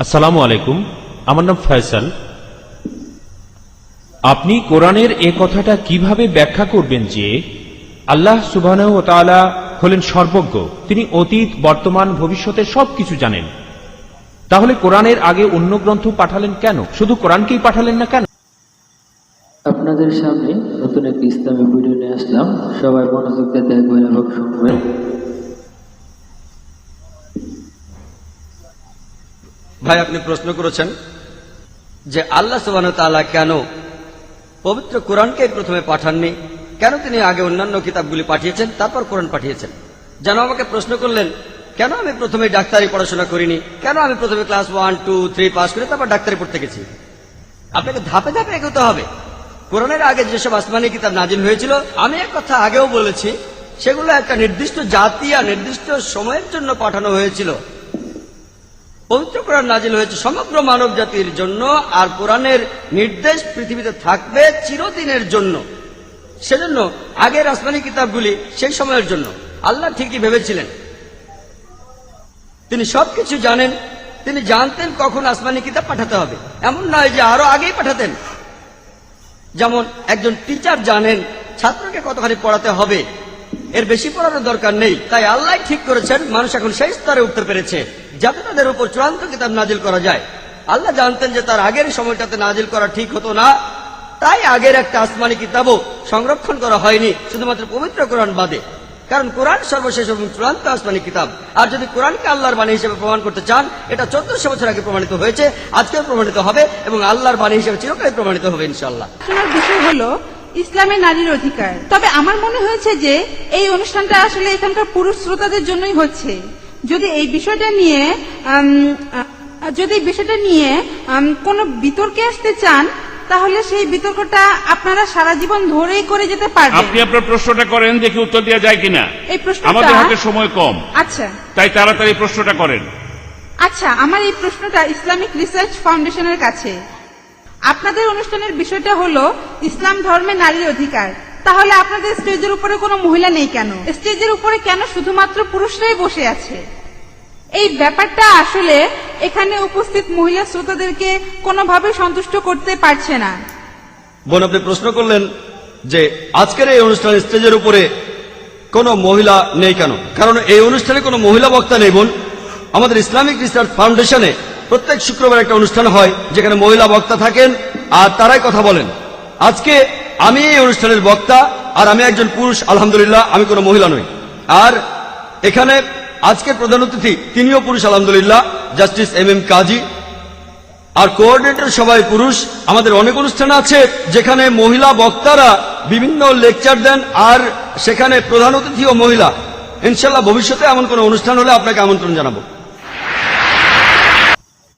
আসসালামু আলাইকুম, আমার নাম ফয়সাল। আপনি কোরআনের এ কথাটা কিভাবে ব্যাখ্যা করবেন যে আল্লাহ সুবহানাহু ওয়া তাআলা হলেন সর্বজ্ঞ, তিনি অতীত, বর্তমান, ভবিষ্যতের সবকিছু জানেন। তাহলে কোরআনের আগে অন্য গ্রন্থ পাঠালেন কেন? শুধু কোরআনকেই পাঠালেন না কেন? আপনাদের সামনে নতুন একটি ইসলামিক ভিডিও নিয়ে আসলাম, সবাই মনোযোগ দিয়ে দেখবেন এবং শুনবেন। ভাই, আপনি প্রশ্ন করেছেন যে আল্লাহ সুবহানাহু ওয়া তাআলা কেন পবিত্র কোরআনকে প্রথমে পাঠাননি, কেন তিনি আগে অন্যান্য কিতাবগুলি পাঠিয়েছেন তারপর কোরআন পাঠিয়েছেন। যেন আমাকে প্রশ্ন করলেন কেন আমি প্রথমে ডাক্তারি পড়াশোনা করিনি, কেন আমি প্রথমে ক্লাস 1, 2, 3 পাস করে তারপর ডাক্তারি পড়তে গেছি। আপনাকে ধাপে ধাপে এগোতে হবে। কোরআনের আগে যেসব আসমানি কিতাব নাজিল হয়েছিল, আমি এক কথা আগেও বলেছি, সেগুলো একটা নির্দিষ্ট জাতি আর নির্দিষ্ট সময়ের জন্য পাঠানো হয়েছিল। পবিত্র কোরআন নাজিল হয়েছে সমগ্র মানব জাতির জন্য, আর কোরআনের নির্দেশ পৃথিবীতে থাকবে চিরদিনের জন্য। সেজন্য আগের আসমানি কিতাবগুলি সেই সময়ের জন্য। আল্লাহ ঠিকই ভেবেছিলেন, তিনি সবকিছু জানেন, তিনি জানতেন কখন আসমানি কিতাব পাঠাতে হবে। এমন নয় যে আরো আগেই পাঠাতেন। যেমন একজন টিচার জানেন ছাত্রকে কতখানি পড়াতে হবে, এর বেশি পড়ানোর দরকার নেই। তাই আল্লাহ ঠিক করেছেন মানুষ এখন সেই স্তরে উঠতে পেরেছে যাতে তাদের উপর চূড়ান্ত কিতাব নাজিল করা যায়। আল্লাহ জানতেন যে তার আগের সময়টাতে নাজিল করা ঠিক হতো না, তাই আগের একটা আসমানি কিতাবও সংরক্ষণ করা হয়নি, শুধুমাত্র পবিত্র কোরআন বাদে। কারণ কোরআন সর্বশেষ এবং চূড়ান্ত আসমানি কিতাব। আর যদি কোরআনকে আল্লাহর বাণী হিসেবে প্রমাণ করতে চান, এটা 1400 বছর আগে প্রমাণিত হয়েছে, আজকেও প্রমাণিত হবে এবং আল্লাহর বাণী হিসেবে চিরকালই প্রমাণিত হবে ইনশাআল্লাহ। আলোচনার বিষয় হলো ইসলামে নারীর অধিকার। তবে আমার মনে হয়েছে যে এই অনুষ্ঠানটা আসলে এখানকার পুরুষ শ্রোতাদের জন্যই হচ্ছে। যদি এই বিষয়টা নিয়ে কোনো বিতর্কে আসতে চান, তাহলে সেই বিতর্কটা আপনারা সারা জীবন ধরেই করে যেতে পারবেন। আপনি আপনার প্রশ্নটা করেন, দেখি উত্তর দেওয়া যায় কিনা। এই প্রশ্নটা আমাদের হাতে সময় কম, আচ্ছা, তাই তাড়াতাড়ি প্রশ্নটা করেন। আচ্ছা, আমার এই প্রশ্নটা ইসলামিক রিসার্চ ফাউন্ডেশনের কাছে। আপনাদের অনুষ্ঠানের বিষয়টা হলো ইসলাম ধর্মে নারীর অধিকার। তাহলে আপনাদের স্টেজের উপরে কোনো মহিলা নেই কেন? স্টেজের উপরে কেন শুধুমাত্র পুরুষরাই বসে আছে? এই ব্যাপারটা আসলে এখানে উপস্থিত মহিলা শ্রোতাদেরকে কোনোভাবে সন্তুষ্ট করতে পারছে না। বোন, আপনি প্রশ্ন করলেন যে আজকের এই অনুষ্ঠানে স্টেজের উপরে কোনো মহিলা নেই কেন। কারণ এই অনুষ্ঠানে কোনো মহিলা বক্তা নেই বোন। আমাদের ইসলামিক রিসার্চ ফাউন্ডেশনে প্রত্যেক শুক্রবার একটা অনুষ্ঠান হয় যেখানে মহিলা বক্তা থাকেন আর তারাই কথা বলেন। আজকে আমি এই অনুষ্ঠানের বক্তা আর আমি একজন পুরুষ, আলহামদুলিল্লাহ, আমি কোনো মহিলা নই। আর এখানে আজকের প্রধান অতিথি তিনিও পুরুষ, আলহামদুলিল্লাহ, জাস্টিস MM কাজী। আর কোঅর্ডিনেটর সবাই পুরুষ। আমাদের অনেক অনুষ্ঠান আছে যেখানে মহিলা বক্তারা বিভিন্ন লেকচার দেন আর সেখানে প্রধান অতিথিও মহিলা। ইনশাআল্লাহ ভবিষ্যতে এমন কোনো অনুষ্ঠান হলে আপনাকে আমন্ত্রণ জানাবো।